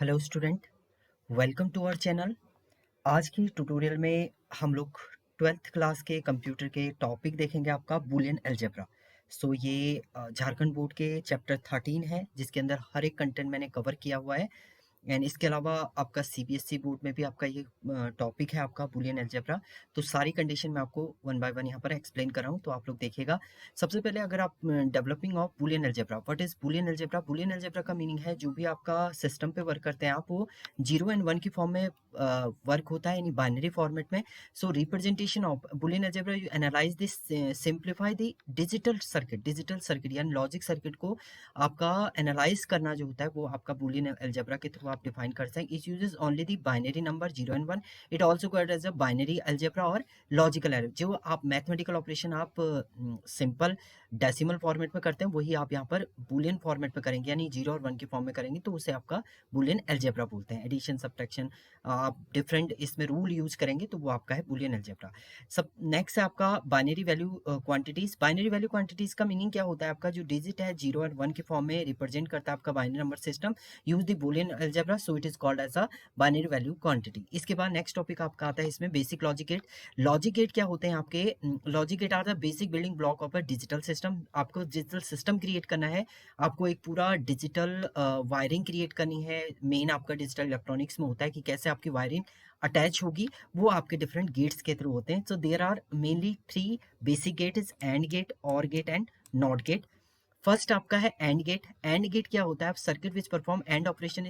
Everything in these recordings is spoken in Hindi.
Hello student, welcome to our channel. आज की ट्यूटोरियल में हम लोग 12th क्लास के कंप्यूटर के टॉपिक देखेंगे आपका बूलियन अलजेब्रा। ये झारखंड बोर्ड के चैप्टर 13 है जिसके अंदर हर एक कंटेंट मैंने कवर किया हुआ है। एंड इसके अलावा आपका सीबीएसई बोर्ड में भी आपका ये टॉपिक है आपका बूलियन अलजेब्रा। तो सारी कंडीशन मैं आपको वन बाय वन यहाँ पर एक्सप्लेन कर रहा हूँ, तो आप लोग देखिएगा। सबसे पहले अगर आप developing of Boolean algebra, what is Boolean algebra? Boolean algebra का मीनिंग है जो भी आपका सिस्टम पे वर्क करते हैं आप, वो 0 एंड 1 की फॉर्म में वर्क होता है, यानी बाइनरी फॉर्मेट में। So representation of Boolean algebra, you analyse this, simplify the digital circuit यानी लॉजिक सर्किट को आपका एनालाइज करना जो होता है वो आपका बूलियन अलजेब्रा के थ्रू आप डिफाइन कर सकते हैं। It uses only the binary number 0 and 1। It also called as a binary algebra और लॉजिकल एरे। जो आप मैथमेटिकल ऑपरेशन आप सिंपल डेसिमल फॉर्मेट में करते हैं वही आप यहाँ पर बूलियन फॉर्मेट में करेंगे, यानी 0 और 1 के फॉर्म में करेंगे, तो उसे आपका बूलियन अलजेब्रा बोलते हैं। एडिशन सब्ट्रैक्शन आप डिफरेंट इसमें रूल यूज करेंगे तो वो आपका है बूलियन अलजेब्रा। सब नेक्स्ट है आपका binary value quantities. Binary value quantities का मीनिंग क्या होता है? आपका जो डिजिट है 0 और 1 के फॉर्म में रिप्रेजेंट करता है आपका binary number system, use the boolean algebra, so it is called as a binary value quantity. इसके बाद नेक्स्ट टॉपिक आपका आता है इसमें basic logic gate. Logic gate क्या होते हैं आपके? Logic gate are the basic building block of a digital system. आपको डिजिटल सिस्टम क्रिएट करना है, आपको एक पूरा डिजिटल वायरिंग क्रिएट करनी है। मेन आपका डिजिटल इलेक्ट्रॉनिक्स में होता है कि कैसे आपकी वायरिंग अटैच होगी, वो आपके डिफरेंट गेट्स के थ्रू होते हैं। So there are mainly 3 basic gate is and gate, or gate and not gate. First आपका है एंड गेट। एंड गेट क्या होता है? Circuit which perform and operation,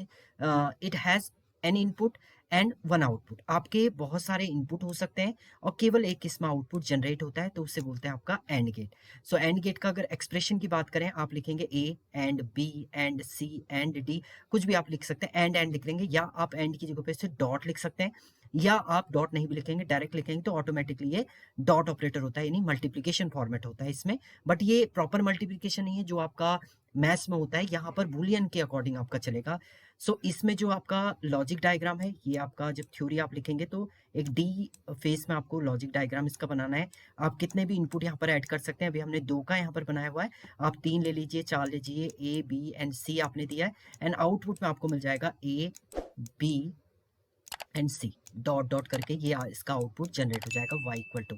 it has an input and one output. आपके बहुत सारे इनपुट हो सकते हैं और केवल एक इसमें आउटपुट जनरेट होता है, तो उसे बोलते हैं आपका and gate. So and gate का अगर एक्सप्रेशन की बात करें, आप लिखेंगे A and B and C and D, कुछ भी आप लिख सकते हैं, एंड लिख लेंगे, या आप एंड की जगह पे से डॉट लिख सकते हैं, या आप डॉट नहीं भी लिखेंगे, डायरेक्ट लिखेंगे तो ऑटोमेटिकली ये डॉट ऑपरेटर होता है, यानी मल्टीप्लीकेशन फॉर्मेट होता है इसमें। बट ये प्रॉपर मल्टीप्लीकेशन नहीं है जो आपका मैथ्स में होता है, यहाँ पर बूलियन के अकॉर्डिंग आपका चलेगा। इसमें जो आपका लॉजिक डायग्राम है, ये आपका जब थ्योरी आप लिखेंगे तो एक डी फेस में आपको लॉजिक डायग्राम इसका बनाना है। आप कितने भी इनपुट यहाँ पर ऐड कर सकते हैं। अभी हमने 2 का यहाँ पर बनाया हुआ है, आप 3 ले लीजिए, 4 ले लीजिए, ए बी एंड सी आपने दिया है, एंड आउटपुट में आपको मिल जाएगा A B and C dot dot करके, ये इसका आउटपुट जनरेट हो जाएगा y इक्वल टू।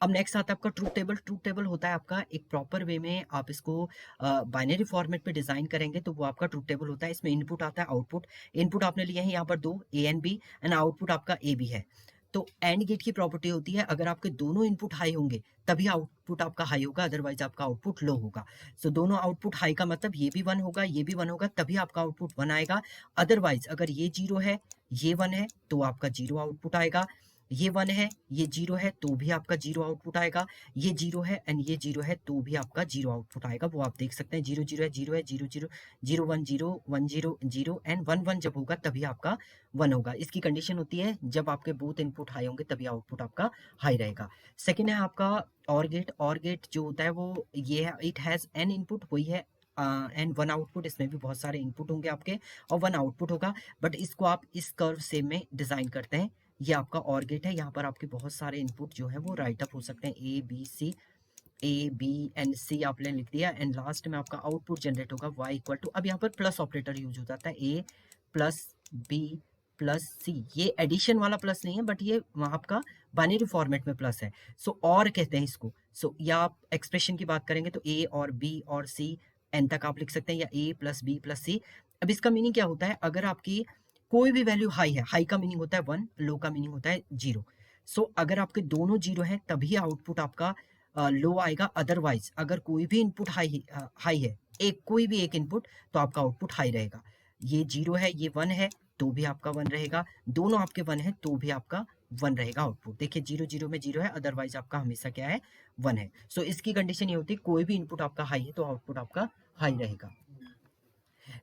अब नेक्स्ट आता है आपका ट्रूथ टेबल। ट्रूथ टेबल होता है आपका एक प्रॉपर वे में आप इसको बाइनरी फॉर्मेट पे डिजाइन करेंगे तो वो आपका ट्रूथ टेबल होता है। इसमें इनपुट आता है, आउटपुट। इनपुट आपने लिए हैं यहाँ पर 2, A and B, and output आपका ए बी है। तो एंड गेट की प्रॉपर्टी होती है, अगर आपके दोनों इनपुट हाई होंगे तभी आउटपुट आपका हाई होगा, अदरवाइज आपका आउटपुट लो होगा। दोनों आउटपुट हाई का मतलब ये भी 1 होगा, ये भी 1 होगा, तभी आपका आउटपुट 1 आएगा। अदरवाइज अगर ये 0 है, ये 1 है, तो आपका 0 आउटपुट आएगा। ये 1 है, ये 0 है, तो भी आपका 0 आउटपुट आएगा। ये 0 है एंड ये 0 है, तो भी आपका 0 आउटपुट आएगा। वो आप देख सकते हैं, 0 0 है, 0 है, 0 0, 0 1 0 1 0 0 एंड 1 1 जब होगा तभी आपका 1 होगा। इसकी कंडीशन होती है जब आपके बोथ इनपुट हाई होंगे तभी आउटपुट आपका हाई रहेगा। सेकेंड है आपका और गेट। और गेट जो होता है वो ये है, इट हैज एन इनपुट, वही है, एंड 1 आउटपुट। इसमें भी बहुत सारे इनपुट होंगे आपके और 1 आउटपुट होगा, बट इसको आप इस कर्व से में डिजाइन करते हैं। ये आपका और गेट है, यहाँ पर आपके बहुत सारे इनपुट जो है वो राइट अप हो सकते हैं, A B C, A B and C आपने लिख दिया, एंड लास्ट में आपका आउटपुट जनरेट होगा y इक्वल टू। अब यहाँ पर प्लस ऑपरेटर यूज हो जाता है, A plus B plus C. ये एडिशन वाला प्लस नहीं है, बट ये आपका बाइनरी फॉर्मेट में प्लस है, और कहते हैं इसको। या आप एक्सप्रेशन की बात करेंगे तो ए और बी और सी एन तक आप लिख सकते हैं, या ए प्लस बी प्लस सी। अब इसका मीनिंग क्या होता है? अगर आपकी कोई भी वैल्यू हाई है, हाई का मीनिंग होता है 1, लो का मीनिंग होता है 0। अगर आपके दोनों 0 है तभी आउटपुट आपका लो आएगा। अदरवाइज अगर कोई भी इनपुट हाई है, एक कोई भी एक इनपुट, तो आपका आउटपुट हाई रहेगा। ये 0 है, ये 1 है, तो भी आपका 1 रहेगा। दोनों आपके 1 है तो भी आपका 1 रहेगा आउटपुट। देखिए 0 0 में 0 है, अदरवाइज आपका हमेशा क्या है? 1 है। इसकी कंडीशन ये होती है, कोई भी इनपुट आपका हाई है तो आउटपुट आपका हाई रहेगा।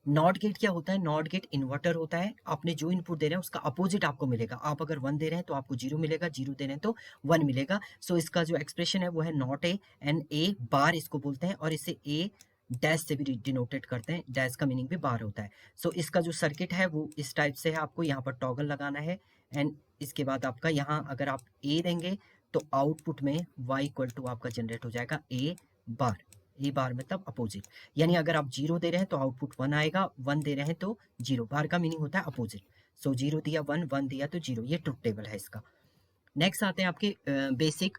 नॉट गेट क्या होता है? नॉट गेट इन्वर्टर होता है। आपने जो इनपुट दे रहे हैं उसका अपोजिट आपको मिलेगा। आप अगर 1 दे रहे हैं तो आपको 0 मिलेगा, 0 दे रहे हैं तो 1 मिलेगा। इसका जो एक्सप्रेशन है वो है नॉट ए एंड ए बार इसको बोलते हैं, और इसे ए डैश से भी डिनोटेड करते हैं। डैश का मीनिंग भी बार होता है। इसका जो सर्किट है वो इस टाइप से है, आपको यहाँ पर टॉगल लगाना है, एंड इसके बाद आपका यहाँ अगर आप ए देंगे तो आउटपुट में y इक्वल टू आपका जनरेट हो जाएगा ए बार। ए बार मतलब अपोजिट, यानी अगर आप 0 दे रहे हैं तो आउटपुट 1 आएगा, 1 दे रहे हैं तो 0। बार का मीनिंग होता है अपोजिट। सो 0 दिया 1, 1 दिया तो 0, ये ट्रुथ टेबल है इसका। नेक्स्ट आते हैं आपके basic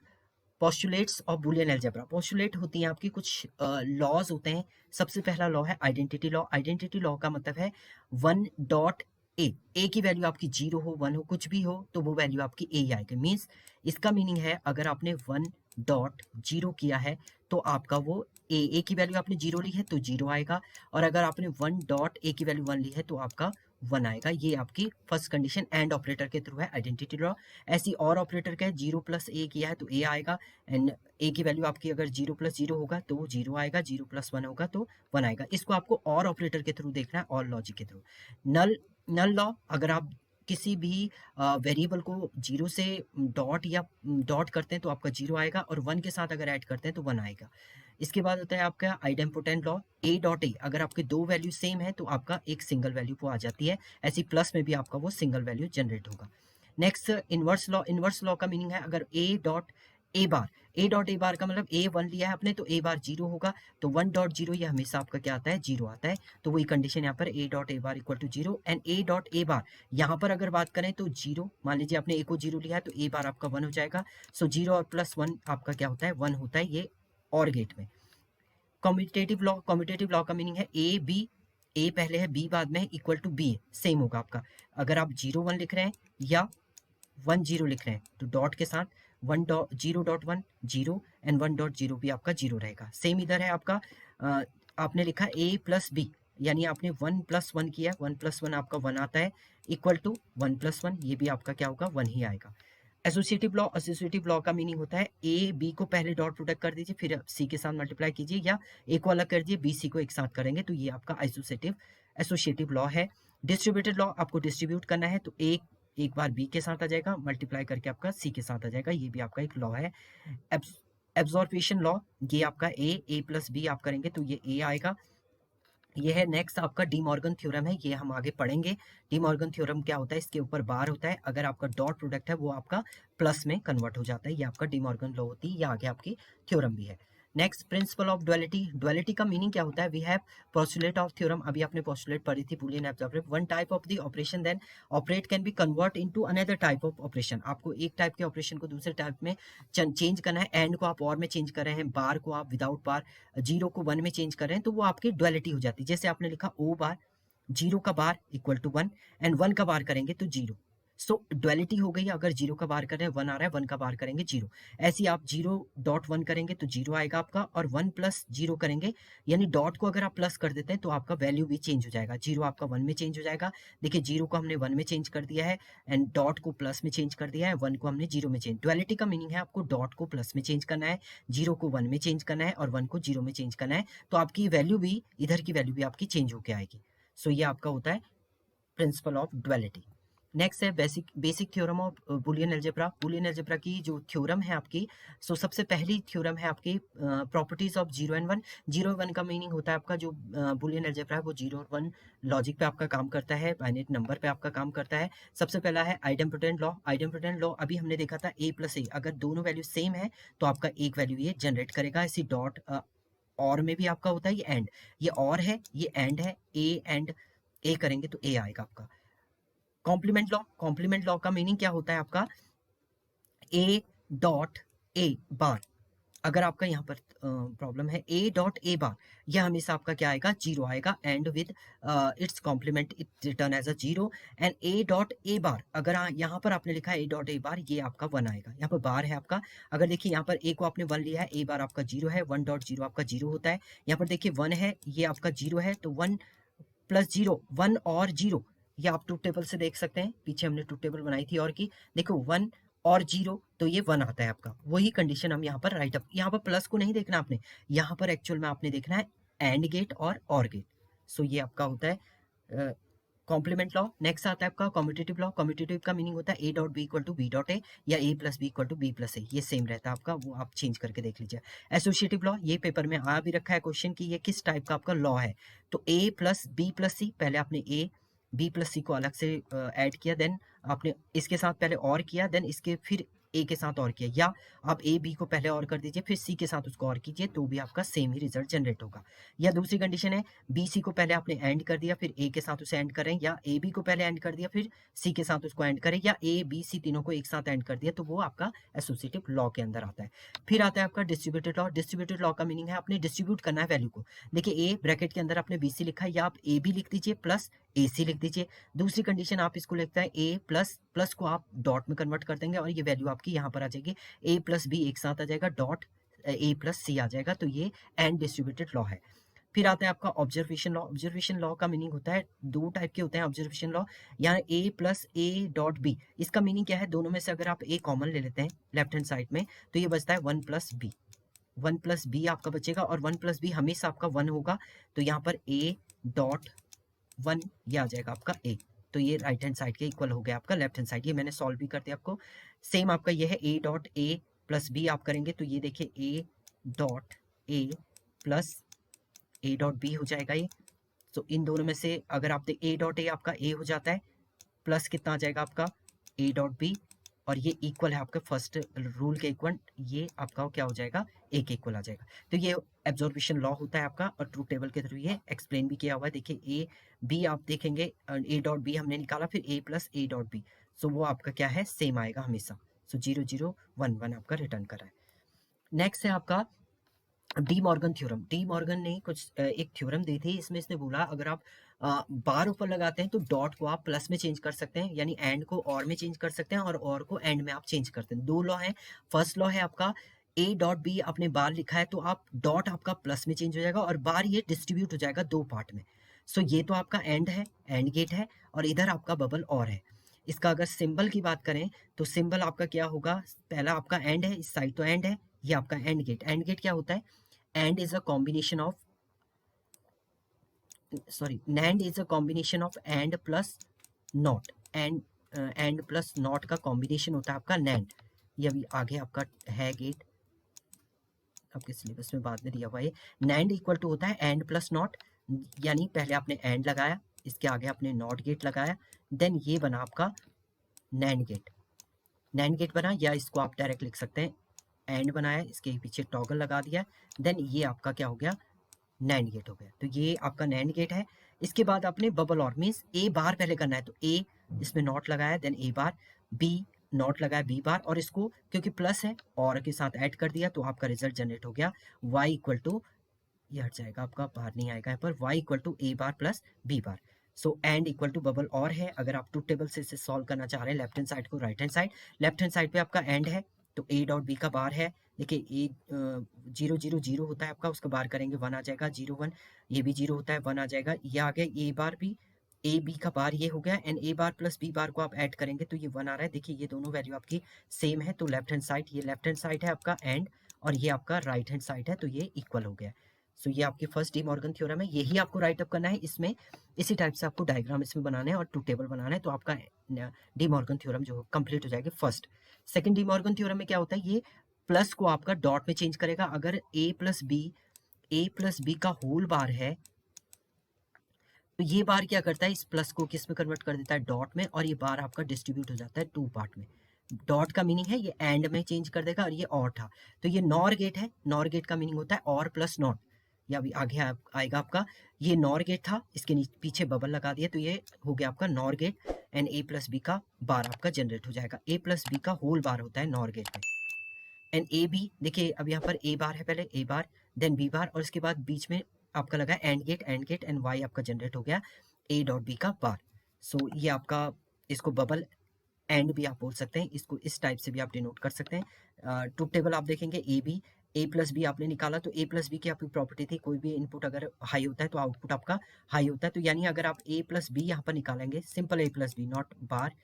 postulates of Boolean algebra. Postulate होती हैं आपकी कुछ लॉज होते हैं। सबसे पहला लॉ है आइडेंटिटी लॉ। आइडेंटिटी लॉ का मतलब है 1 डॉट ए की वैल्यू आपकी 0 हो, 1 हो, कुछ भी हो तो वो वैल्यू आपकी ए ही आएगी। मीन्स इसका मीनिंग है अगर आपने 1 डॉट 0 किया है तो आपका वो ए की वैल्यू आपने 0 ली है तो 0 आएगा, और अगर आपने 1 डॉट ए की वैल्यू 1 ली है तो आपका 1 आएगा। ये आपकी फर्स्ट कंडीशन एंड ऑपरेटर के थ्रू है आइडेंटिटी लॉ। ऐसी और ऑपरेटर का है 0 प्लस ए किया है तो ए आएगा, एंड ए की वैल्यू आपकी अगर 0 प्लस 0 होगा तो 0 आएगा, 0 प्लस 1 होगा तो 1 आएगा। इसको आपको और ऑपरेटर के थ्रू देखना है, और लॉजिक के थ्रू। नल नल लॉ, अगर आप किसी भी वेरिएबल को 0 से डॉट या डॉट करते हैं तो आपका 0 आएगा, और 1 के साथ अगर ऐड करते हैं तो 1 आएगा। इसके बाद होता है आपका आइडेम्पोटेंट लॉ। ए डॉट ए, अगर आपके दो वैल्यू सेम है तो आपका एक सिंगल वैल्यू को आ जाती है। ऐसी प्लस में भी आपका वो सिंगल वैल्यू जनरेट होगा। Next inverse law. Inverse law का मीनिंग है अगर ए dot A bar, A dot A बार का मतलब ए 1 लिया है आपने तो ए बार 0 होगा, तो 1 डॉट 0 ये हमेशा आपका क्या आता है, 0 आता है। तो वही कंडीशन यहाँ पर A dot A bar equal to 0 and A dot A bar. यहाँ पर अगर बात करें तो 0, मान लीजिए आपने ए को 0 लिया है तो ए बार आपका 1 हो जाएगा। सो 0 और प्लस 1 आपका क्या होता है, 1 होता है, ये और गेट में। Commutative law. कम्यूटेटिव लॉ का मीनिंग है ए बी, ए पहले है बी बाद में है, इक्वल टू बी सेम होगा आपका। अगर आप 0 1 लिख रहे हैं या 1 0 लिख रहे हैं तो डॉट के साथ 1 डॉट 0 डॉट 1 0 एंड 1 डॉट 0 भी आपका 0 रहेगा। सेम इधर है आपका, आपने लिखा ए प्लस बी, यानी आपने 1 प्लस 1 किया, 1 प्लस 1 आपका 1 आता है, इक्वल टू 1 प्लस 1, ये भी आपका क्या होगा, 1 ही आएगा। Associative law. एसोसिएटिव लॉ का मीनिंग होता है ए बी को पहले डॉट प्रोडक्ट कर दीजिए, फिर सी के साथ मल्टीप्लाई कीजिए, या ए को अलग कर दीजिए, बी सी को एक साथ करेंगे, तो ये आपका एसोसिएटिव लॉ है। डिस्ट्रीब्यूटेड लॉ, आपको डिस्ट्रीब्यूट करना है तो एक बार बी के साथ आ जाएगा, मल्टीप्लाई करके आपका सी के साथ आ जाएगा, ये भी आपका एक लॉ है। एब्जॉर्प्शन लॉ, ये आपका ए प्लस बी आप करेंगे तो ये ए आएगा, ये है। नेक्स्ट आपका डी मॉर्गन थ्योरम है, ये हम आगे पढ़ेंगे। डी मॉर्गन थ्योरम क्या होता है, इसके ऊपर बार होता है, अगर आपका डॉट प्रोडक्ट है वो आपका प्लस में कन्वर्ट हो जाता है, ये आपका डी मॉर्गन लॉ होती है, ये आगे आपकी थ्योरम भी है। Next principle of duality. Duality का मीनिंग क्या होता है, we have postulate of theorem, अभी आपने पोस्टुलेट पढ़ी थी, boolean algebra. One type of the operation then operate can be convert into another type of operation. आपको एक टाइप के ऑपरेशन को दूसरे टाइप में चेंज करना है। एंड को आप और में चेंज कर रहे हैं, बार को आप विदाउट बार, 0 को 1 में चेंज कर रहे हैं, तो वो आपकी डुअलिटी हो जाती है। जैसे आपने लिखा ओ बार, 0 का बार इक्वल टू 1 एंड 1 का बार करेंगे तो 0। सो डुअलिटी हो गई, अगर 0 का बार कर रहे हैं 1 आ रहा है, 1 का बार करेंगे 0। ऐसे आप 0 डॉट 1 करेंगे तो 0 आएगा आपका, और 1 प्लस 0 करेंगे, यानी डॉट को अगर आप प्लस कर देते हैं तो आपका वैल्यू भी चेंज हो जाएगा, 0 आपका 1 में चेंज हो जाएगा। देखिए 0 को हमने 1 में चेंज कर दिया है एंड डॉट को प्लस में चेंज कर दिया है, 1 को हमने 0 में चेंज। डुअलिटी का मीनिंग है आपको डॉट को प्लस में चेंज करना है, 0 को 1 में चेंज करना है, और 1 को 0 में चेंज करना है, तो आपकी वैल्यू भी, इधर की वैल्यू भी आपकी चेंज होकर आएगी। सो ये आपका होता है प्रिंसिपल ऑफ डुअलिटी। नेक्स्ट है basic theorem of Boolean algebra. Boolean algebra की जो थ्योरम है आपकी, सो सबसे पहली थ्योरम है आपकी प्रॉपर्टीज ऑफ 0 एंड 1। 0 1 का मीनिंग होता है आपका जो बुलियन अलजेब्रा है वो 0 और 1 लॉजिक पे आपका काम करता है, बाइनरी नंबर पे आपका काम करता है। सबसे पहला है आइडेम्पोटेंट लॉ। आइडेम्पोटेंट लॉ अभी हमने देखा था ए प्लस ए, अगर दोनों वैल्यू सेम है तो आपका एक वैल्यू ये जनरेट करेगा। इसी डॉट और में भी आपका होता है ये एंड, ये और है ये एंड है, ए एंड ए करेंगे तो ए आएगा आपका। Complement law. कॉम्प्लीमेंट लॉ का मीनिंग क्या होता है आपका, ए डॉट ए बार, अगर आपका यहाँ पर प्रॉब्लम है ए डॉट ए बार, यह हमेशा आपका क्या आएगा, 0 आएगा, and with its complement it return as a 0। And A dot A bar, अगर यहाँ पर आपने लिखा है ए डॉट ए बार, ये आपका 1 आएगा, यहाँ पर बार है आपका। अगर देखिए यहाँ पर ए को आपने 1 लिया है, ए बार आपका 0 है, 1 डॉट 0 आपका 0 होता है। यहाँ पर देखिए 1 है, ये आपका 0 है, तो 1 प्लस 0, 1 और 0, ये आप ट्रुथ टेबल से देख सकते हैं, पीछे हमने ट्रुथ टेबल बनाई थी और की, देखो 1 और 0 तो ये 1 आता है आपका। वही कंडीशन हम यहाँ पर राइट अप, यहाँ पर प्लस को नहीं देखना आपने, यहाँ पर एक्चुअल में आपने देखना है एंड गेट और गेट। सो ये आपका होता है कॉम्प्लीमेंट लॉ। नेक्स्ट आता है आपका कम्यूटेटिव लॉ। कम्यूटेटिव का मीनिंग होता है A dot B equal to B dot A, या A plus B equal to B plus A, ये सेम रहता है आपका, वो आप चेंज करके देख लीजिए। एसोसिएटिव लॉ, ये पेपर में आ भी रखा है क्वेश्चन की ये किस टाइप का आपका लॉ है, तो ए प्लस बी प्लस सी, पहले आपने ए बी प्लस सी को अलग से ऐड किया, देन आपने इसके साथ पहले और किया, देन इसके फिर ए के साथ और किया, या आप ए बी को पहले और कर दीजिए फिर सी के साथ उसको और कीजिए तो भी आपका सेम ही रिजल्ट जनरेट होगा। या दूसरी कंडीशन है बी सी को पहले आपने एंड कर दिया फिर ए के साथ उसे एंड करें, या ए बी को पहले एंड कर दिया फिर सी के साथ उसको एंड करें, या ए बी सी तीनों को एक साथ एंड कर दिया, तो वो आपका एसोसिएटिव लॉ के अंदर आता है। फिर आता है आपका डिस्ट्रीब्यूटेड लॉ। डिस्ट्रीब्यूटेड लॉ का मीनिंग है आपने डिस्ट्रीब्यूट करना है वैल्यू को। देखिए ए ब्रैकेट के अंदर आपने बी सी लिखा है, या आप ए बी लिख दीजिए प्लस ए सी लिख दीजिए। दूसरी कंडीशन आप इसको लिखते हैं ए प्लस, प्लस को आप डॉट में कन्वर्ट कर देंगे और ये वैल्यू आपकी यहाँ पर आ जाएगी, ए प्लस बी एक साथ आ जाएगा, डॉट ए प्लस सी आ जाएगा, तो ये एंड डिस्ट्रीब्यूटेड लॉ है। फिर आता है आपका ऑब्जर्वेशन लॉ। ऑब्जर्वेशन लॉ का मीनिंग होता है, दो टाइप के होते हैं ऑब्जर्वेशन लॉ। यहाँ ए प्लस ए डॉट बी, इसका मीनिंग क्या है, दोनों में से अगर आप ए कॉमन ले लेते हैं लेफ्ट हैंड साइड में तो ये बचता है one plus B. One plus B आपका बचेगा और वन प्लस बी हमेशा आपका वन होगा, तो यहाँ पर ए डॉट वन ये आ जाएगा आपका ए, तो ये राइट हैंड साइड के इक्वल हो गया आपका लेफ्ट हैंड साइड। ये मैंने सॉल्व भी कर दिया आपको। सेम आपका ये है A dot A plus B आप करेंगे तो ये देखिए A dot A plus A dot B हो जाएगा ये। तो इन दोनों में से अगर आप ए डॉट ए आपका ए हो जाता है, प्लस कितना आ जाएगा आपका ए डॉट बी, और ये इक्वल है आपके फर्स्ट रूल के इक्वल, ये आपका क्या हो जाएगा ए के इक्वल आ जाएगा। तो ये एब्जॉर्बेशन लॉ होता है आपका और ट्रूथ टेबल के थ्रू ये एक्सप्लेन भी किया हुआ है। देखिए ए बी आप देखेंगे, ए डॉट बी हमने निकाला फिर ए प्लस ए डॉट बी, सो वो आपका क्या है सेम आएगा हमेशा। सो 0 0 1 1 आपका रिटर्न कर रहा है। नेक्स्ट है आपका De Morgan theorem. De Morgan ने कुछ एक थ्योरम दी थी, इसमें इसने बोला अगर आप बार ऊपर लगाते हैं तो डॉट को आप प्लस में चेंज कर सकते हैं, यानी एंड को और में चेंज कर सकते हैं और को एंड में आप चेंज करते हैं। दो लॉ है। फर्स्ट लॉ है आपका ए डॉट बी आपने बार लिखा है तो आप डॉट आपका प्लस में चेंज हो जाएगा और बार ये डिस्ट्रीब्यूट हो जाएगा दो पार्ट में। सो ये तो आपका एंड है, एंड गेट है, और इधर आपका बबल और है। इसका अगर सिंबल की बात करें तो सिंबल आपका क्या होगा, पहला आपका एंड है, इस साइड तो एंड है, ये आपका एंड गेट। एंड गेट क्या होता है, and is a combination of NAND is a combination of and plus not, and plus not का कॉम्बिनेशन होता है आपका NAND। ये अभी आगे आपका है गेट, आपके सिलेबस में बाद में दिया हुआ है। NAND इक्वल टू होता है एंड प्लस नॉट, यानी पहले आपने एंड लगाया, इसके आगे आपने नॉट गेट लगाया, देन ये बना आपका NAND गेट। NAND गेट बना, या इसको आप डायरेक्ट लिख सकते हैं एंड बनाया, इसके पीछे टॉगल लगा दिया, देन ये आपका क्या हो गया नैंड गेट हो गया। तो ये आपका नैंड गेट है। इसके बाद आपने बबल और मीन्स ए बार पहले करना है, तो ए इसमें नॉट लगाया, then A bar, B not लगाया बी बार, और इसको क्योंकि प्लस है और के साथ ऐड कर दिया तो आपका रिजल्ट जनरेट हो गया वाई इक्वल टू, ये हट जाएगा आपका बाहर नहीं आएगा यहाँ पर, Y equal to A bar plus B bar. So and equal to bubble or है। अगर आप ट्रूथ टेबल से इसे सॉल्व करना चाह रहे हैं लेफ्ट हैंड साइड को right hand side, left hand side पे आपका एंड है तो ए डॉट बी का बार है। देखिए ए 0 0 0 होता है आपका, उसका बार करेंगे 1 आ जाएगा, 0 1, ये भी 0 होता है 1 आ जाएगा, ये आ गया ए बार भी, ए बी का बार ये हो गया, and A bar plus B bar को आप ऐड करेंगे तो ये 1 आ रहा है। देखिए ये दोनों वैल्यू आपकी सेम है, तो लेफ्ट हैंड साइड, ये लेफ्ट हैंड साइड है आपका एंड, और ये आपका राइट हैंड साइड है, तो ये इक्वल हो गया। सो ये आपकी फर्स्ट डी मॉर्गन थ्योरम है, यही आपको राइट अप करना है। इसमें इसी टाइप से आपको डायग्राम इसमें बनाना है और ट्रूथ टेबल बनाना है, तो आपका डी मॉर्गन थ्योरम जो कंप्लीट हो जाएगी first. Second De Morgan theorem में क्या होता है, ये प्लस को आपका डॉट में चेंज करेगा। अगर ए प्लस बी का होल बार है तो ये बार क्या करता है, इस प्लस को किस में कन्वर्ट कर देता है, डॉट में, और ये बार आपका डिस्ट्रीब्यूट हो जाता है टू पार्ट में। डॉट का मीनिंग है ये एंड में चेंज कर देगा, और ये और था तो ये नॉर गेट है। नॉर गेट का मीनिंग होता है और प्लस नॉट, या अभी आगे आएगा आपका, ये नॉर गेट था, इसके पीछे बबल लगा दिया तो ये हो गया आपका nor gate, and A plus B का बार आपका जनरेट हो जाएगा। ए प्लस बी का होल बार होता है नॉर गेट में, एंड ए बी, देखिए अब यहाँ पर ए बार है, पहले ए बार देन बी बार, और उसके बाद बीच में आपका लगा एंड गेट एंड वाई आपका जनरेट हो गया ए डॉट बी का बार। सो ये आपका, इसको बबल एंड भी आप बोल सकते हैं, इसको इस टाइप से भी आप डिनोट कर सकते हैं। ट्रूथ टेबल आप देखेंगे A B, A plus B आपने निकाला तो ए प्लस बी की आपकी प्रॉपर्टी थी, कोई भी इनपुट अगर हाई होता है तो आउटपुट आपका हाई होता है, तो यानी अगर आप ए प्लस बी यहाँ पर निकालेंगे, simple A plus B not bar,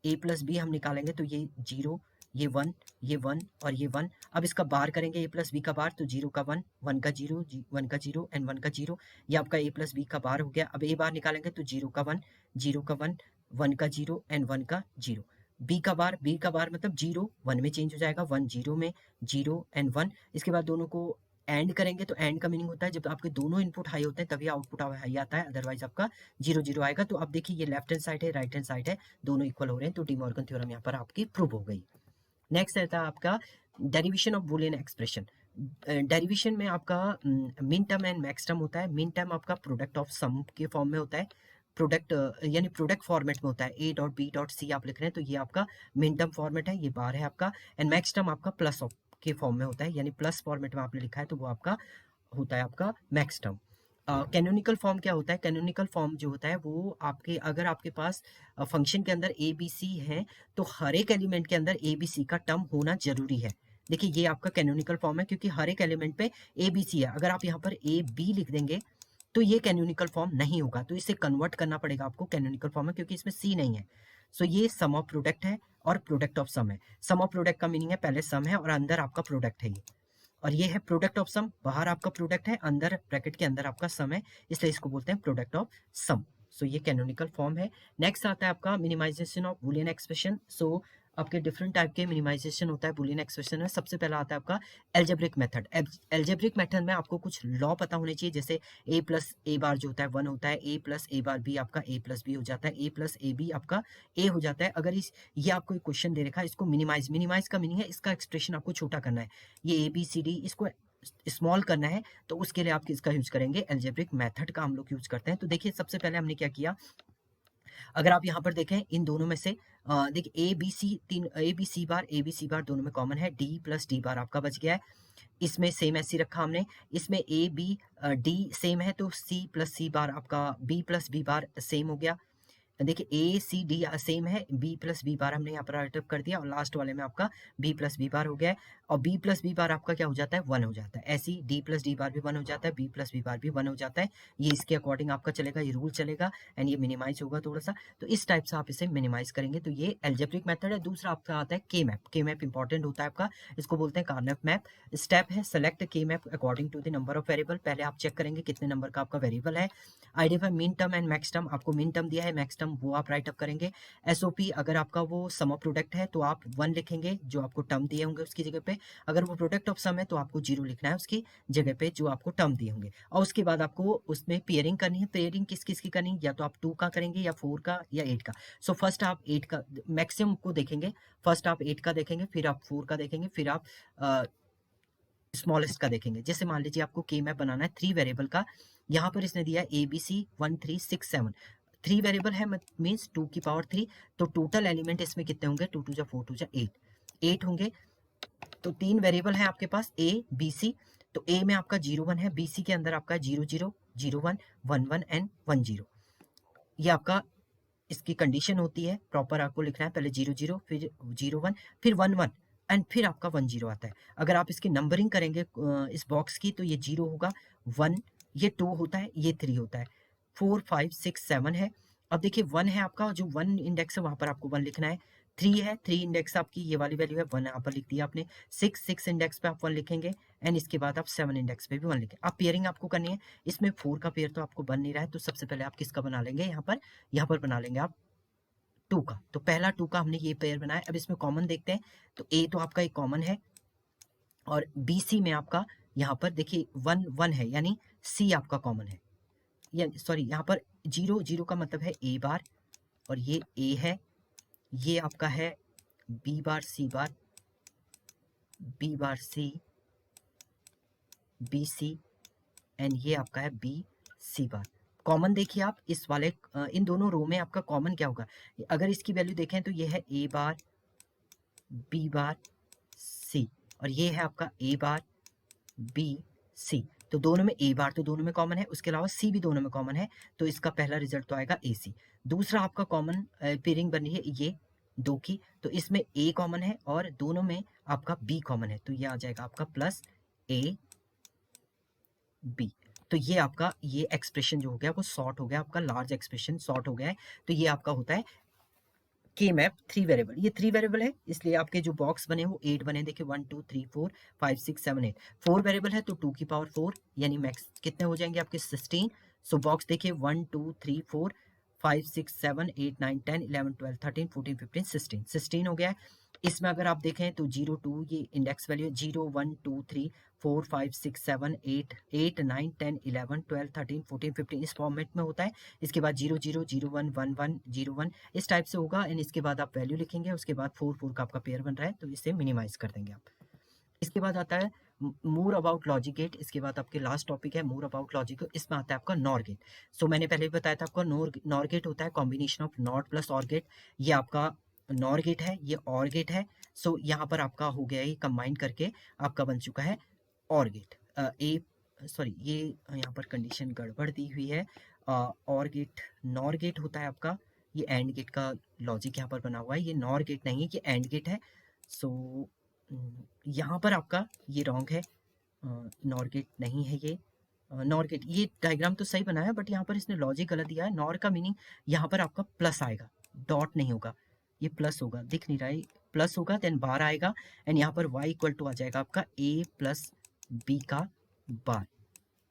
A plus B हम निकालेंगे तो ये 0, ये 1, ये 1 और ये 1। अब इसका बार करेंगे ए प्लस बी का बार, तो 0 का 1, 1 का 0, 1 का 0 एंड 1 का 0, ये आपका ए प्लस बी का बार हो गया। अब ए बार निकालेंगे तो 0 का 1, 0 का 1, 1 का 0 एंड 1 का 0। बी का बार मतलब 0 1 में चेंज हो जाएगा, 1 0 में, 0 एंड 1। इसके बाद दोनों को एंड करेंगे तो एंड का मीनिंग होता है जब आपके दोनों इनपुट हाई होते हैं तभी आउटपुट हाई आता है, अदरवाइज आपका 0 0 आएगा। तो अब देखिए ये लेफ्ट हैंड साइड है, राइट हैंड साइड है, दोनों इक्वल हो रहे हैं, तो डी मॉर्गन थ्योरम यहाँ पर आपकी प्रूव हो गई। नेक्स्ट रहता है आपका derivation of Boolean expression. Derivation में आपका min term and max term होता है। मिन टर्म आपका प्रोडक्ट ऑफ सम के फॉर्म में होता है, प्रोडक्ट यानी प्रोडक्ट फॉर्मेट में होता है। A dot B dot C आप लिख रहे हैं तो ये आपका मिन टर्म फॉर्मेट है, ये बार है आपका। एंड मैक्स टर्म आपका प्लस ऑफ के फॉर्म में होता है, यानी प्लस फॉर्मेट में आपने लिखा है तो वो आपका होता है आपका मैक्स टर्म। कैनोनिकल फॉर्म क्या होता है? कैनोनिकल फॉर्म जो होता है वो आपके, अगर आपके पास फंक्शन के अंदर ए बी सी है तो हर एक एलिमेंट के अंदर ए बी सी का टर्म होना जरूरी है। देखिए ये आपका कैनोनिकल फॉर्म है, क्योंकि हर एक एलिमेंट पे ए बी सी है। अगर आप यहाँ पर ए बी लिख देंगे तो ये कैनोनिकल फॉर्म नहीं होगा, तो इसे कन्वर्ट करना पड़ेगा आपको कैनोनिकल फॉर्म में, क्योंकि इसमें सी नहीं है। सो ये सम ऑफ प्रोडक्ट है और प्रोडक्ट ऑफ सम है। सम ऑफ प्रोडक्ट का मीनिंग है पहले सम है और अंदर आपका प्रोडक्ट है ये, और ये है प्रोडक्ट ऑफ सम। बाहर आपका प्रोडक्ट है, अंदर ब्रैकेट के अंदर आपका सम है, इसलिए इसको बोलते हैं प्रोडक्ट ऑफ सम। सो ये कैनोनिकल फॉर्म है। नेक्स्ट आता है आपका मिनिमाइजेशन ऑफ बूलियन एक्सप्रेशन। सो आपके डिफरेंट टाइप के मिनिमाइजेशन होता है बूलियन एक्सप्रेशन में। सबसे पहला आता है आपका एल्जेब्रिक मेथड। एल्जेब्रिक मेथड में आपको कुछ लॉ पता होने चाहिए, जैसे ए प्लस ए बार जो होता है 1 होता है, A plus A bar B आपका ए प्लस बी हो जाता है, ए प्लस ए बी आपका ए हो जाता है। अगर इस ये आपको एक क्वेश्चन दे रखा है, इसको मिनिमाइज, मिनिमाइज का मीनिंग है इसका एक्सप्रेशन आपको छोटा करना है। ये ए बी सी डी इसको स्मॉल करना है, तो उसके लिए आप किसका यूज करेंगे? एल्जेब्रिक मेथड का हम लोग यूज करते हैं। तो देखिए सबसे पहले हमने क्या किया, अगर आप यहाँ पर देखें इन दोनों में से देखिए ए बी सी तीन, ए बी सी बार दोनों में कॉमन है, डी प्लस डी बार आपका बच गया है। इसमें सेम ऐसी रखा हमने, इसमें ए बी डी सेम है तो सी प्लस सी बार आपका B plus B bar same हो गया। देखिए ए सी डी सेम है, बी प्लस बी बार हमने यहाँ पर राइटअप कर दिया और लास्ट वाले में आपका बी प्लस बी बार हो गया है। और बी प्लस बी बार आपका क्या हो जाता है? 1 हो जाता है। ऐसे ही डी प्लस डी बार भी 1 हो जाता है, बी प्लस बी बार भी 1 हो जाता है। ये इसके अकॉर्डिंग आपका चलेगा, ये रूल चलेगा एंड ये मिनिमाइज होगा थोड़ा सा। तो इस टाइप से आप इसे मिनिमाइज करेंगे, तो ये एल्जेब्रिक मेथड है। दूसरा आपका आता है के मैप। के मैप इंपॉर्टेंट होता है आपका, इसको बोलते हैं कार्नफ मैप। स्टेप है select K map according to the number of variable. पहले आप चेक करेंगे कितने नंबर का आपका वेरिएबल है। Identify min term and max term. आपको मिन टर्म दिया है, मैक्स टर्म वो आप राइट अप करेंगे। एसओपी अगर आपका वो सम ऑफ प्रोडक्ट है तो आप 1 लिखेंगे जो आपको टर्म दिए होंगे उसकी जगह पे। अगर वो प्रोडक्ट ऑफ सम है तो आपको 0 लिखना है उसकी जगह पे जो आपको टर्म दिए होंगे। और उसके बाद आपको उसमें पेयरिंग करनी है। पेयरिंग किस किस की करनी है? या तो आप 2 का करेंगे या 4 का या 8 का। सो फर्स्ट आप 8 का मैक्सिमम को देखेंगे, फर्स्ट आप 8 का देखेंगे, फिर आप 4 का देखेंगे, फिर आप स्मॉलेस्ट का देखेंगे। जैसे मान लीजिए आपको के मैप बनाना है 3 वेरिएबल का, यहाँ पर इसने दिया है ए बी सी 1 3 6 7। 3 वेरिएबल है मीन्स 2 की पावर 3, तो टोटल एलिमेंट इसमें कितने होंगे? 2 2 जा 4 2 जा 8 होंगे। तो 3 वेरिएबल है आपके पास ए बी सी। तो ए में आपका 0 1 है, बी सी के अंदर आपका 0 0 0 1 1 1 एंड 1 0। ये आपका इसकी कंडीशन होती है। प्रॉपर आपको लिखना है पहले 0 0 फिर 0 1 फिर 1 1 एंड फिर आपका 1 0 आता है। अगर आप इसकी नंबरिंग करेंगे इस बॉक्स की, तो ये 0 होगा, 1 ये 2 होता है, ये 3 होता है, 4 5 6 7 है। अब देखिए 1 है आपका, जो 1 इंडेक्स है वहां पर आपको 1 लिखना है। 3 है, 3 इंडेक्स आपकी ये वाली वैल्यू है, 1 यहाँ पर लिख दिया आपने। 6 इंडेक्स पे आप 1 लिखेंगे एंड इसके बाद आप 7 इंडेक्स पे भी 1 लिखें। अब पेयरिंग आपको करनी है। इसमें 4 का पेयर तो आपको बन नहीं रहा है, तो सबसे पहले आप किसका बना लेंगे? यहाँ पर बना लेंगे आप 2 का। तो पहला 2 का हमने ये पेयर बनाया। अब इसमें कॉमन देखते हैं, तो ए तो आपका एक कॉमन है और बी सी में आपका यहाँ पर देखिए 1 1 है, यानी सी आपका कॉमन है। या सॉरी, यहाँ पर 0 0 का मतलब है ए बार और ये ए है, ये आपका है B bar C bar, B bar C, B C and ये आपका है बी सी बार। कॉमन देखिए आप इस वाले इन दोनों रो में आपका कॉमन क्या होगा? अगर इसकी वैल्यू देखें तो ये है ए बार बी बार सी, और ये है आपका ए बार बी सी। तो दोनों में ए बार तो दोनों में कॉमन है, उसके अलावा सी भी दोनों में कॉमन है, तो इसका पहला रिजल्ट तो आएगा ए सी। दूसरा आपका कॉमन पेयरिंग बनी है ये 2 की, तो इसमें ए कॉमन है और दोनों में आपका बी कॉमन है, तो ये आ जाएगा आपका प्लस ए बी। तो ये आपका ये एक्सप्रेशन जो हो गया वो सॉर्ट हो गया, आपका लार्ज एक्सप्रेशन सॉर्ट हो गया है। तो ये आपका होता है के मैप 3 वेरिएबल। ये 3 वेरिएबल है, इसलिए आपके जो बॉक्स बने वो 8 बने। देखिए 1 2 3 4 5 6 7 8। 4 वेरिएबल है तो 2 की पावर 4, यानी मैक्स कितने हो जाएंगे आपके 16। सो बॉक्स देखिए 1 2 3 4 5 6 7 8 9 10 11 12 13 14 15 16 16 हो गया है। इसमें अगर आप देखें तो 0 2 ये इंडेक्स वैल्यू 0 1 2 3 4 5 6 7 8 8 9 10 11 12 13 14 15 इस फॉर्मेट में होता है। इसके बाद 0 0 0 1 1 1 0 1 इस टाइप से होगा एंड इसके बाद आप वैल्यू लिखेंगे, उसके बाद 4 4 का आपका पेयर बन रहा है तो इसे मिनिमाइज कर देंगे आप। इसके बाद आता है मोर अबाउट लॉजिक गेट। इसके बाद आपके लास्ट टॉपिक है मोर अबाउट लॉजिक गेट। इसमें आता है आपका नॉर गेट। सो मैंने पहले भी बताया था आपका नॉर गेट होता है कॉम्बिनेशन ऑफ नॉट प्लस और गेट। ये आपका नॉर गेट है, ये और गेट है। सो यहाँ पर आपका हो गया, ये कंबाइन करके आपका बन चुका है और गेट। ए सॉरी, ये यहाँ पर कंडीशन गड़बड़ दी हुई है। और गेट नॉर गेट होता है आपका, ये एंड गेट का लॉजिक यहाँ पर बना हुआ है। ये नॉर गेट नहीं है, ये एंड गेट है। सो यहाँ पर आपका ये रॉन्ग है, नॉर गेट नहीं है ये। नॉर गेट, ये डायग्राम तो सही बनाया बट यहाँ पर इसने लॉजिक गलत दिया है। नॉर का मीनिंग यहाँ पर आपका प्लस आएगा, डॉट नहीं होगा, ये प्लस होगा, दिख नहीं रहा है, प्लस होगा देन बार आएगा एंड यहाँ पर y इक्वल टू आ जाएगा आपका a प्लस बी का बार।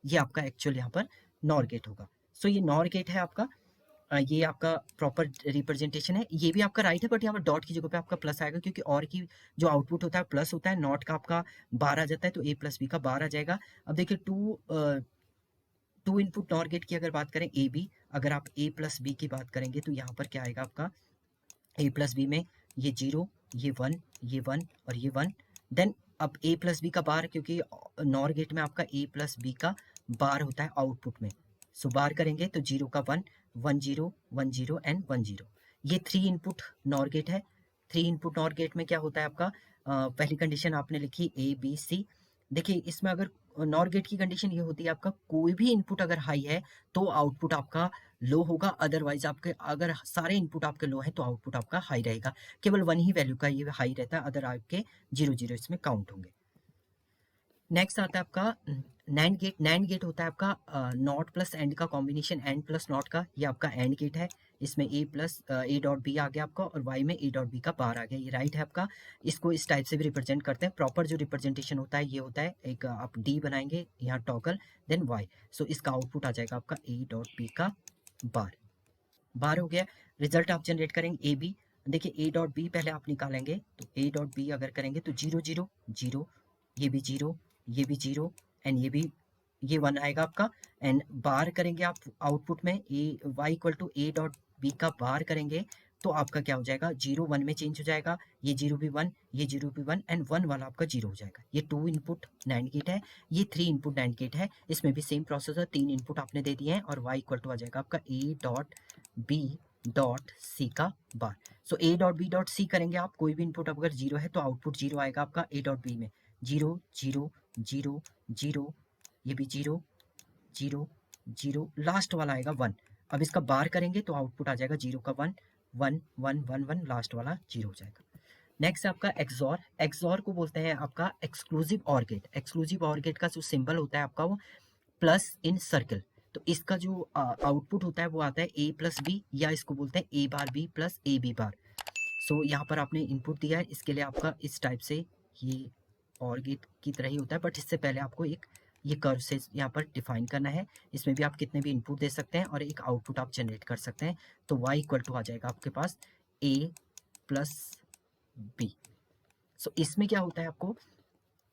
ये आपका एक्चुअल यहाँ पर नॉर गेट होगा। सो ये नॉर गेट है आपका। ये आपका प्रॉपर रिप्रेजेंटेशन है, ये भी आपका राइट है बट यहाँ पर डॉट की जगह पे आपका प्लस आएगा क्योंकि और की जो आउटपुट होता है प्लस होता है, नॉट का आपका बार आ जाता है तो a प्लस बी का बार आ जाएगा। अब देखिए टू इनपुट नॉर गेट की अगर बात करें ए बी, अगर आप a प्लस बी की बात करेंगे तो यहाँ पर क्या आएगा आपका a प्लस बी में ये 0 ये 1 ये 1 और ये 1। देन अब a प्लस बी का बार, क्योंकि नॉर गेट में आपका a प्लस बी का बार होता है आउटपुट में। सो बार करेंगे तो 0 का 1 1 0 1 0 एंड 1 0। ये 3 इनपुट नॉर गेट है। 3 इनपुट नॉर गेट में क्या होता है आपका, पहली कंडीशन आपने लिखी a b c। देखिए इसमें अगर नॉर गेट की कंडीशन ये होती है आपका कोई भी इनपुट अगर हाई है तो आउटपुट आपका लो होगा, अदरवाइज आपके अगर सारे इनपुट आपके लो हैं तो आउटपुट आपका हाई रहेगा। केवल वन ही वैल्यू का ये हाई रहता है, अदर आपके 0 0 इसमें काउंट होंगे। नेक्स्ट आता है आपका नैंड गेट। नैंड गेट होता है आपका नॉट प्लस एंड का कॉम्बिनेशन, एंड प्लस नॉट का। ये आपका एंड गेट है, इसमें a plus A dot B आ गया आपका और y में a डॉट बी का बार आ गया, ये राइट है आपका। इसको इस टाइप से भी रिप्रेजेंट करते हैं। प्रॉपर जो रिप्रेजेंटेशन होता है ये होता है एक आप d बनाएंगे यहाँ टॉगल देन y। सो इसका आउटपुट आ जाएगा आपका a डॉट बी का बार। बार हो गया, रिजल्ट आप जनरेट करेंगे ए बी। देखिए a डॉट बी पहले आप निकालेंगे तो a डॉट बी अगर करेंगे तो 0 0 0, ये भी 0, ये भी 0 एंड ये 1 आएगा आपका। एंड बार करेंगे आप आउटपुट में A y equal to a dot B का बार करेंगे तो आपका क्या हो जाएगा, 0 1 में चेंज हो जाएगा, ये 0 भी 1, ये 0 भी 1 एंड 1 वाला आपका 0 हो जाएगा। ये 2 इनपुट नैंड गेट है, ये 3 इनपुट नैंड गेट है। इसमें भी सेम प्रोसेस है, 3 इनपुट आपने दे दिए हैं और y इक्वल टू आ जाएगा आपका a dot B dot C का bar. So a dot B dot C करेंगे आप, कोई भी इनपुट अगर 0 है तो आउटपुट 0 आएगा आपका a डॉट बी में। 0 0 0 0, ये भी 0 0 0, लास्ट वाला आएगा 1। अब इसका बार करेंगे तो आउटपुट आ जाएगा 0 का 1 1 1 1 1, लास्ट वाला 0 हो जाएगा। नेक्स्ट आपका एक्सॉर। एक्सॉर को बोलते हैं आपका exclusive or gate. Exclusive or gate का जो सिंबल होता है आपका वो प्लस इन सर्कल। तो इसका जो आउटपुट होता है वो आता है a प्लस बी, या इसको बोलते हैं a bar b plus A B bar. So यहाँ पर आपने इनपुट दिया है, इसके लिए आपका इस टाइप से ये और गेट की तरह ही होता है बट इससे पहले आपको एक ये कर्व से यहाँ पर डिफाइन करना है। इसमें भी आप कितने भी इनपुट दे सकते हैं और एक आउटपुट आप जनरेट कर सकते हैं। तो y इक्वल टू आ जाएगा आपके पास a प्लस बी। सो इसमें क्या होता है, आपको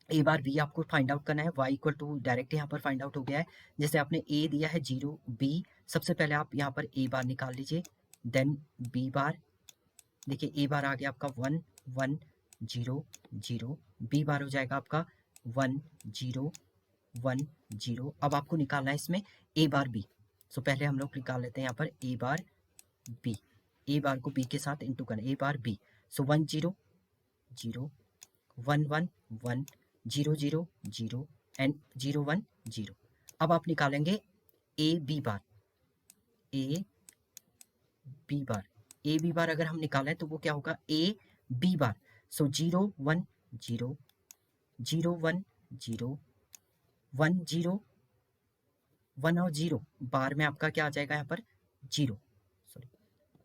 a बार b आपको फाइंड आउट करना है। y इक्वल टू डायरेक्ट यहाँ पर फाइंड आउट हो गया है। जैसे आपने a दिया है 0 b, सबसे पहले आप यहाँ पर a बार निकाल लीजिए देन b बार। देखिए a बार आ गया आपका 1 1 0 0, b बार हो जाएगा आपका 1 0 1 0। अब आपको निकालना है इसमें a बार b। सो पहले हम लोग निकाल लेते हैं यहाँ पर a बार b। a बार को b के साथ इंटू करना, a bar b। So 1 0 0 1 1 1 0 0 0 and 0 1 0। अब आप निकालेंगे a b bar, a b bar. a b बार अगर हम निकालें तो वो क्या होगा, a b बार। सो 0 1 0 0 1 0 1 0 1 और 0 बार में आपका क्या आ जाएगा यहाँ पर 0।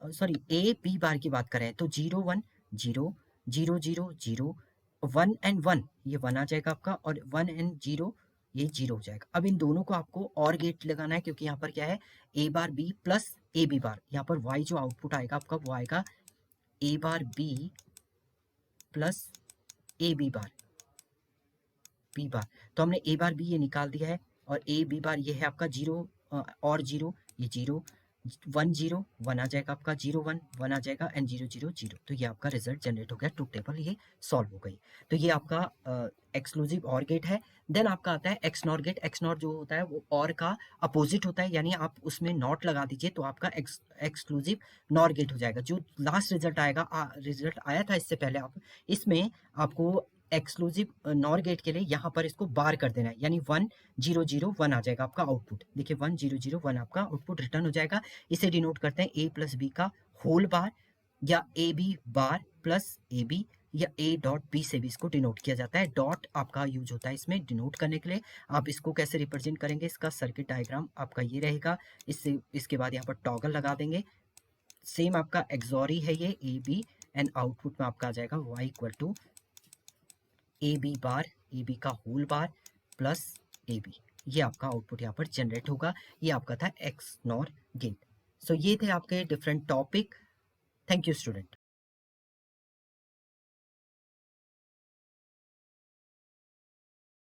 सॉरी ए बी बार की बात करें तो 0 1 0 0 0 0 1 एंड 1, ये 1 आ जाएगा आपका और 1 एंड 0 ये 0 हो जाएगा। अब इन दोनों को आपको और गेट लगाना है क्योंकि यहाँ पर क्या है a bar b plus A B bar. यहाँ पर y जो आउटपुट आएगा आपका वो आएगा a bar b plus A B bar, B bar, तो हमने ए बार बी ये निकाल दिया है, और ए बी बार ये है आपका जीरो और जीरो, ये जीरो 1 0 1 आ जाएगा आपका, 0 1 1 आ जाएगा, एंड 0 0 0, तो ये आपका रिजल्ट जनरेट हो गया, ट्रुथ टेबल ये सॉल्व हो गई। तो ये आपका एक्सक्लूसिव और गेट है। देन आपका आता है X nor gate. X nor जो होता है वो और का अपोजिट होता है, यानी आप उसमें नॉट लगा दीजिए तो आपका एक्सक्लूसिव नॉर गेट हो जाएगा। जो लास्ट रिजल्ट आएगा, रिजल्ट आया था इससे पहले, आप इसमें आपको एक्सक्लूसिव नॉर गेट के लिए यहाँ पर इसको बार कर देना है, यानी 1 0 0 1 आ जाएगा आपका आउटपुट। देखिए 1 0 0 1 आपका आउटपुट रिटर्न हो जाएगा। इसे डिनोट करते हैं ए प्लस बी का होल बार, या A B bar plus A B, या ए डॉट बी से भी इसको डिनोट किया जाता है। डॉट आपका यूज होता है इसमें डिनोट करने के लिए। आप इसको कैसे रिप्रेजेंट करेंगे, इसका सर्किट डायग्राम आपका ये रहेगा। इससे इसके बाद यहाँ पर टॉगल लगा देंगे। सेम आपका एक्सॉरी है ये ए बी, एंड आउटपुट में आपका आ जाएगा Y equal to A B bar, A B का whole bar plus A B. ये आपका आउटपुट यहाँ पर जनरेट होगा। ये आपका था एक्स नॉर गेट। सो ये थे आपके different topic. Thank you student.